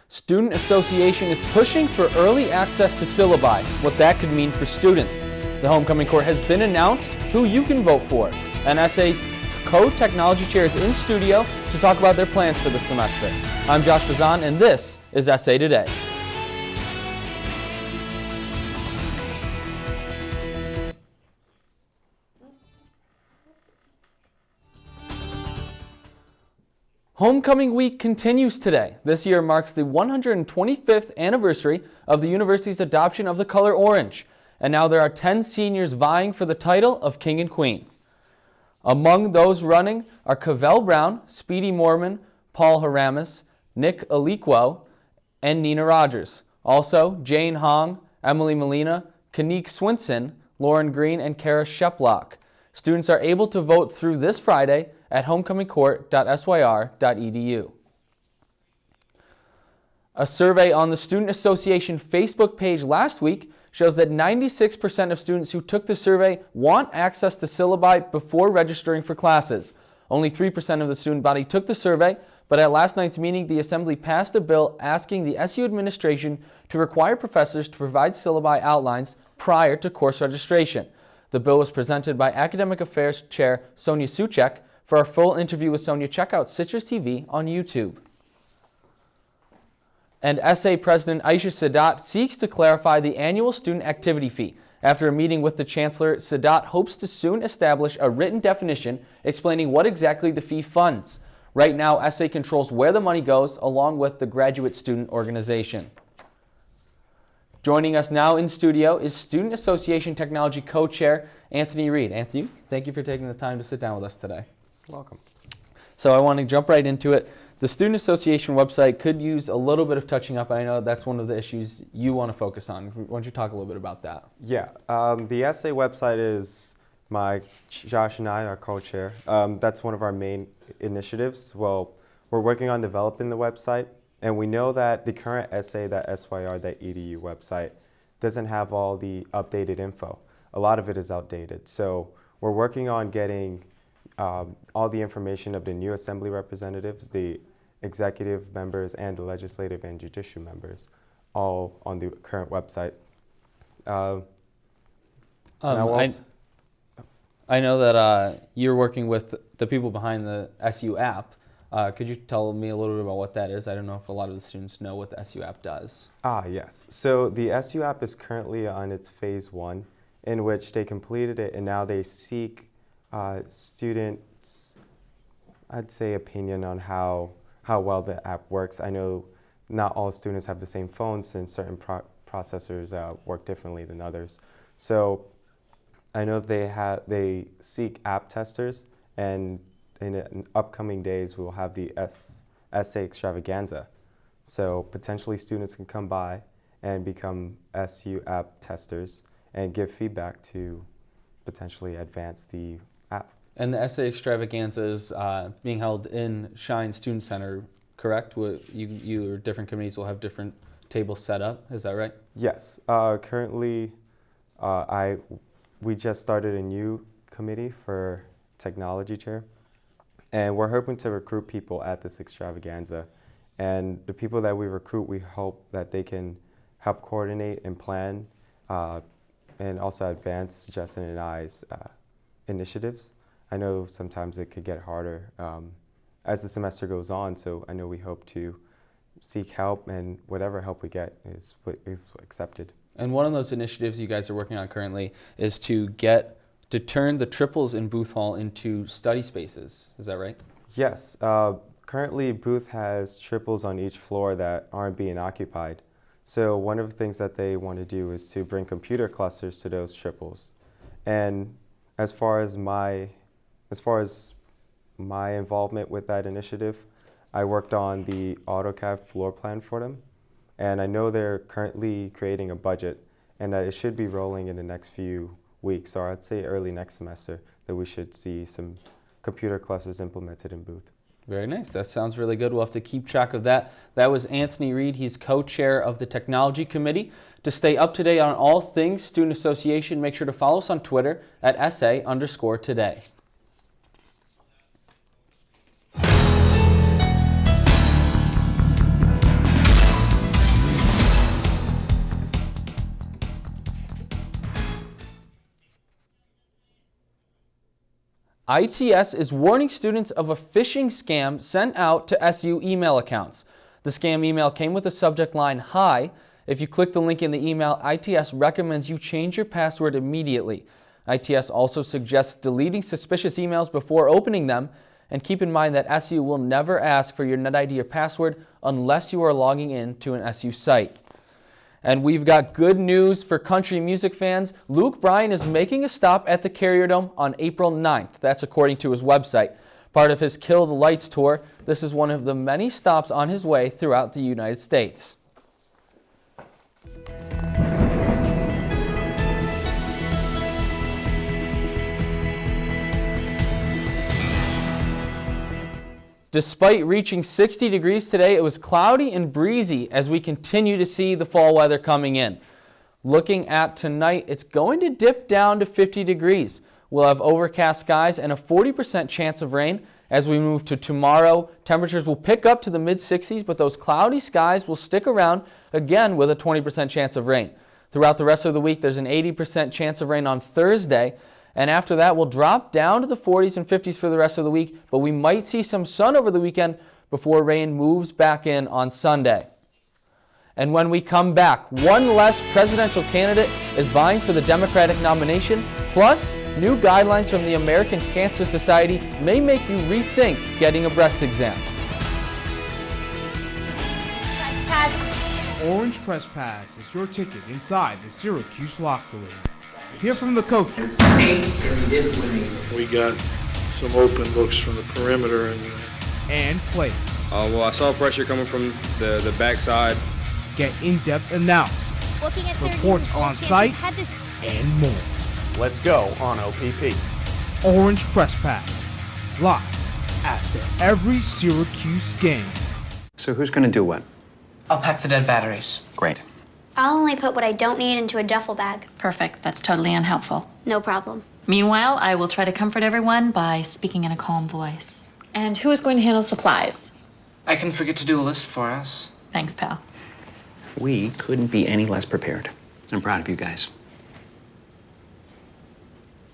Student Association is pushing for early access to syllabi, what that could mean for students. The homecoming court has been announced who you can vote for. NSA's co-technology chair is in studio to talk about their plans for the semester. I'm Josh Bazan, and this is SA Today. Homecoming week continues today. This year marks the 125th anniversary of the university's adoption of the color orange. And now there are 10 seniors vying for the title of King and Queen. Among those running are Cavell Brown, Speedy Mormon, Paul Haramis, Nick Aliquo, and Nina Rogers. Also, Jane Hong, Emily Molina, Kanique Swinson, Lauren Green, and Kara Sheplock. Students are able to vote through this Friday at homecomingcourt.syr.edu. A survey on the Student Association Facebook page last week shows that 96% of students who took the survey want access to syllabi before registering for classes. Only 3% of the student body took the survey, but at last night's meeting, the Assembly passed a bill asking the SU administration to require professors to provide syllabi outlines prior to course registration. The bill was presented by Academic Affairs Chair Sonia Suchek. For our full interview with Sonia, check out CitrusTV on YouTube. And SA President Aisha Sadat seeks to clarify the annual student activity fee. After a meeting with the Chancellor, Sadat hopes to soon establish a written definition explaining what exactly the fee funds. Right now, SA controls where the money goes, along with the Graduate Student Organization. Joining us now in studio is Student Association Technology Co-Chair Anthony Reid. Anthony, thank you for taking the time to sit down with us today. Welcome. So I want to jump right into it. The Student Association website could use a little bit of touching up. I know that's one of the issues you want to focus on. Why don't you talk a little bit about that? Yeah, the SA website is Josh and I are co-chair. That's one of our main initiatives. Well, we're working on developing the website, and we know that the current SA.syr.edu website doesn't have all the updated info. A lot of it is outdated. So we're working on getting all the information of the new Assembly representatives, the executive members, and the legislative and judicial members, all on the current website. I know that you're working with the people behind the SU app. Could you tell me a little bit about what that is? I don't know if a lot of the students know what the SU app does. Yes. So the SU app is currently on its phase 1, in which they completed it, and now they seek students, I'd say, opinion on how well the app works. I know not all students have the same phones, and certain processors work differently than others. So I know they seek app testers, and in upcoming days we'll have the SA extravaganza. So potentially students can come by and become SU app testers and give feedback to potentially advance the app. And the SA extravaganza is being held in Shine Student Center, correct? You or different committees will have different tables set up, is that right? Yes. Currently, we just started a new committee for technology chair, and we're hoping to recruit people at this extravaganza. And the people that we recruit, we hope that they can help coordinate and plan and also advance Justin and I's initiatives. I know sometimes it could get harder as the semester goes on, so I know we hope to seek help, and whatever help we get is accepted. And one of those initiatives you guys are working on currently is to turn the triples in Booth Hall into study spaces. Is that right? Yes. Currently, Booth has triples on each floor that aren't being occupied. So one of the things that they want to do is to bring computer clusters to those triples. And as far as my involvement with that initiative, I worked on the AutoCAD floor plan for them. And I know they're currently creating a budget, and that it should be rolling in the next few weeks, or I'd say early next semester, that we should see some computer clusters implemented in Booth. Very nice. That sounds really good. We'll have to keep track of that. That was Anthony Reid. He's co-chair of the Technology Committee. To stay up to date on all things Student Association, make sure to follow us on Twitter at SA_today. ITS is warning students of a phishing scam sent out to SU email accounts. The scam email came with the subject line, "Hi." If you click the link in the email, ITS recommends you change your password immediately. ITS also suggests deleting suspicious emails before opening them, and keep in mind that SU will never ask for your NetID or password unless you are logging in to an SU site. And we've got good news for country music fans. Luke Bryan is making a stop at the Carrier Dome on April 9th. That's according to his website. Part of his Kill the Lights tour, this is one of the many stops on his way throughout the United States. Despite reaching 60 degrees today, it was cloudy and breezy as we continue to see the fall weather coming in. Looking at tonight, it's going to dip down to 50 degrees. We'll have overcast skies and a 40% chance of rain. As we move to tomorrow, temperatures will pick up to the mid-60s, but those cloudy skies will stick around again with a 20% chance of rain. Throughout the rest of the week, there's an 80% chance of rain on Thursday. And after that, we'll drop down to the 40s and 50s for the rest of the week, but we might see some sun over the weekend before rain moves back in on Sunday. And when we come back, one less presidential candidate is vying for the Democratic nomination, plus new guidelines from the American Cancer Society may make you rethink getting a breast exam. Orange Trespass is your ticket inside the Syracuse locker room. Hear from the coaches. We got some open looks from the perimeter and players. Well, I saw pressure coming from the backside. Get in-depth analysis, reports on site, and more. Let's go on OPP. Orange Press Pass, live after every Syracuse game. So who's going to do what? I'll pack the dead batteries. Great. I'll only put what I don't need into a duffel bag. Perfect. That's totally unhelpful. No problem. Meanwhile, I will try to comfort everyone by speaking in a calm voice. And who is going to handle supplies? I can forget to do a list for us. Thanks, pal. We couldn't be any less prepared. I'm proud of you guys.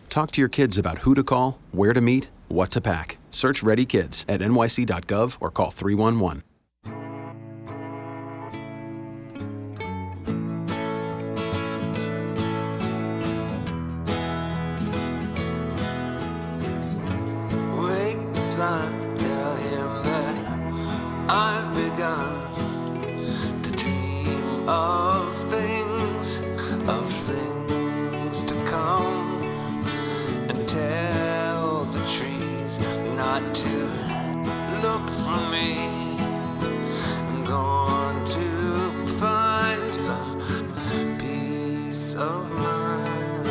Talk to your kids about who to call, where to meet, what to pack. Search Ready Kids at nyc.gov or call 311. Son, tell him that I've begun to dream of things to come, and tell the trees not to look for me. I'm going to find some peace of mind.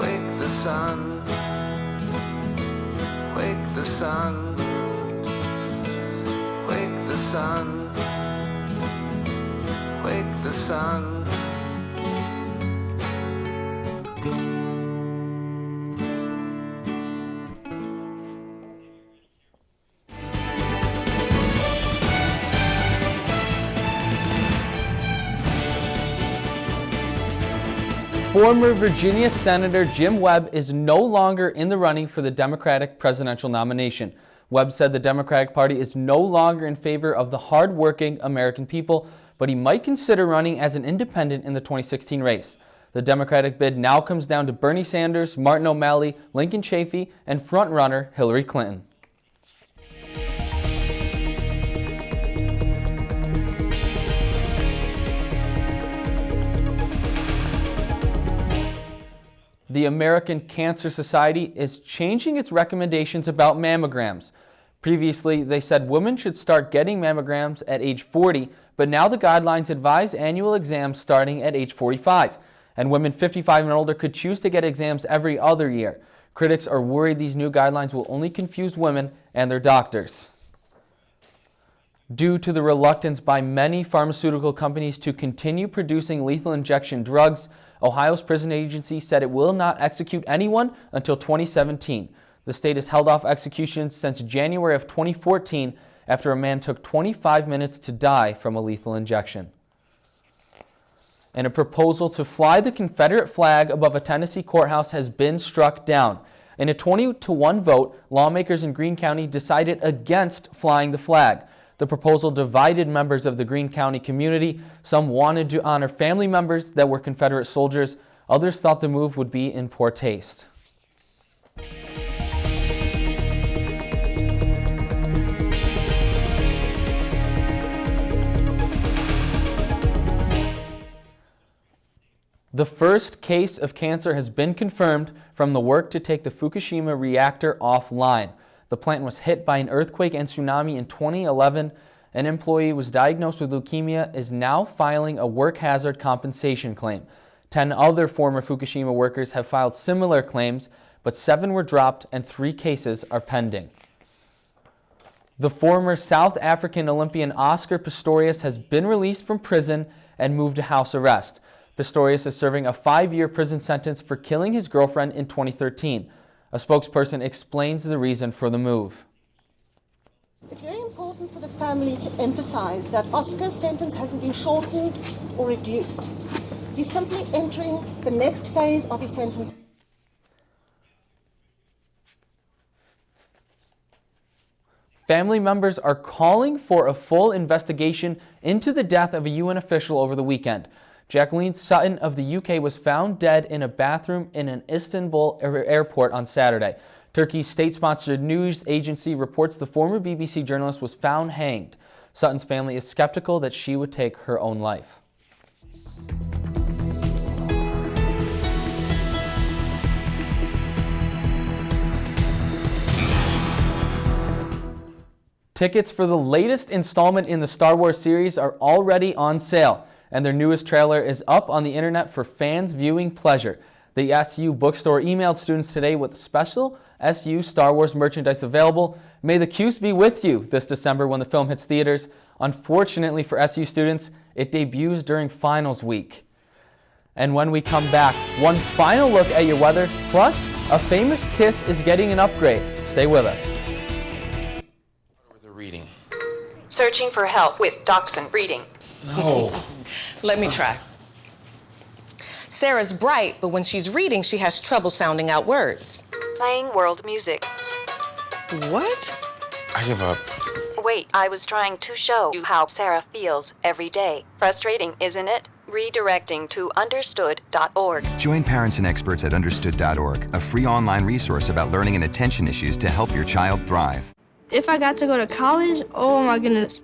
Wake the sun. Wake the sun, wake the sun, wake the sun. Former Virginia Senator Jim Webb is no longer in the running for the Democratic presidential nomination. Webb said the Democratic Party is no longer in favor of the hard-working American people, but he might consider running as an independent in the 2016 race. The Democratic bid now comes down to Bernie Sanders, Martin O'Malley, Lincoln Chafee, and frontrunner Hillary Clinton. The American Cancer Society is changing its recommendations about mammograms. Previously, they said women should start getting mammograms at age 40, but now the guidelines advise annual exams starting at age 45. And women 55 and older could choose to get exams every other year. Critics are worried these new guidelines will only confuse women and their doctors. Due to the reluctance by many pharmaceutical companies to continue producing lethal injection drugs, Ohio's prison agency said it will not execute anyone until 2017. The state has held off executions since January of 2014 after a man took 25 minutes to die from a lethal injection. And a proposal to fly the Confederate flag above a Tennessee courthouse has been struck down. In a 20-1 vote, lawmakers in Greene County decided against flying the flag. The proposal divided members of the Greene County community. Some wanted to honor family members that were Confederate soldiers. Others thought the move would be in poor taste. The first case of cancer has been confirmed from the work to take the Fukushima reactor offline. The plant was hit by an earthquake and tsunami in 2011. An employee was diagnosed with leukemia, is now filing a work hazard compensation claim. 10 other former Fukushima workers have filed similar claims, but 7 were dropped and 3 cases are pending. The former South African Olympian Oscar Pistorius has been released from prison and moved to house arrest. Pistorius is serving a 5-year prison sentence for killing his girlfriend in 2013. A spokesperson explains the reason for the move. It's very important for the family to emphasize that Oscar's sentence hasn't been shortened or reduced. He's simply entering the next phase of his sentence. Family members are calling for a full investigation into the death of a UN official over the weekend. Jacqueline Sutton of the UK was found dead in a bathroom in an Istanbul airport on Saturday. Turkey's state-sponsored news agency reports the former BBC journalist was found hanged. Sutton's family is skeptical that she would take her own life. Tickets for the latest installment in the Star Wars series are already on sale, and their newest trailer is up on the internet for fans' viewing pleasure. The SU bookstore emailed students today with special SU Star Wars merchandise available. May the Cuse be with you this December when the film hits theaters. Unfortunately for SU students, it debuts during finals week. And when we come back, one final look at your weather, plus a famous kiss is getting an upgrade. Stay with us. Reading. Searching for help with Dachshund breeding. No. Let me try. Sarah's bright, but when she's reading, she has trouble sounding out words. Playing world music. What? I give up. Wait, I was trying to show you how Sarah feels every day. Frustrating, isn't it? Redirecting to understood.org. Join parents and experts at understood.org, a free online resource about learning and attention issues to help your child thrive. If I got to go to college, oh my goodness.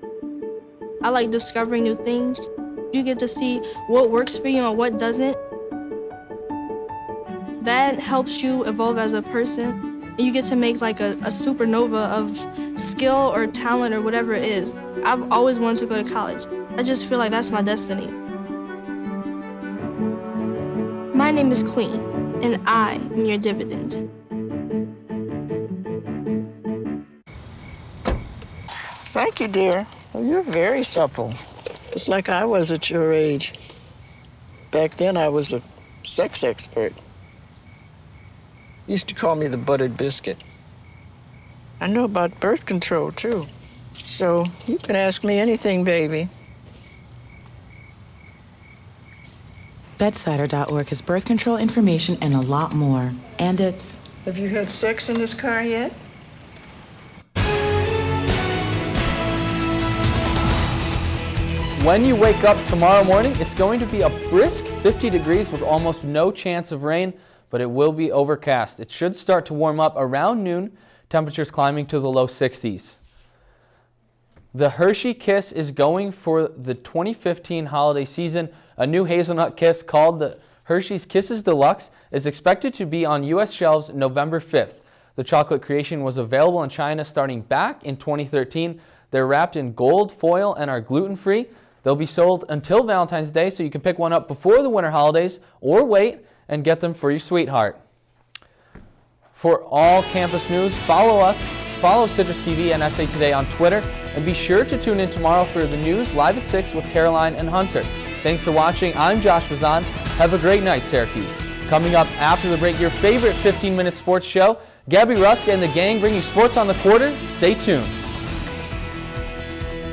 I like discovering new things. You get to see what works for you and what doesn't. That helps you evolve as a person. You get to make like a supernova of skill or talent or whatever it is. I've always wanted to go to college. I just feel like that's my destiny. My name is Queen, and I am your dividend. Thank you, dear. Well, you're very supple. It's like I was at your age. Back then, I was a sex expert. Used to call me the buttered biscuit. I know about birth control, too. So you can ask me anything, baby. Bedsider.org has birth control information and a lot more. And it's... Have you had sex in this car yet? When you wake up tomorrow morning, it's going to be a brisk 50 degrees with almost no chance of rain, but it will be overcast. It should start to warm up around noon, temperatures climbing to the low 60s. The Hershey Kiss is going for the 2015 holiday season. A new hazelnut kiss called the Hershey's Kisses Deluxe is expected to be on U.S. shelves November 5th. The chocolate creation was available in China starting back in 2013. They're wrapped in gold foil and are gluten-free. They'll be sold until Valentine's Day, so you can pick one up before the winter holidays or wait and get them for your sweetheart. For all campus news, follow CitrusTV and SA Today on Twitter, and be sure to tune in tomorrow for the news live at 6 with Caroline and Hunter. Thanks for watching. I'm Josh Bazan. Have a great night, Syracuse. Coming up after the break, your favorite 15-minute sports show. Gabby Rusk and the gang bring you sports on the quarter. Stay tuned.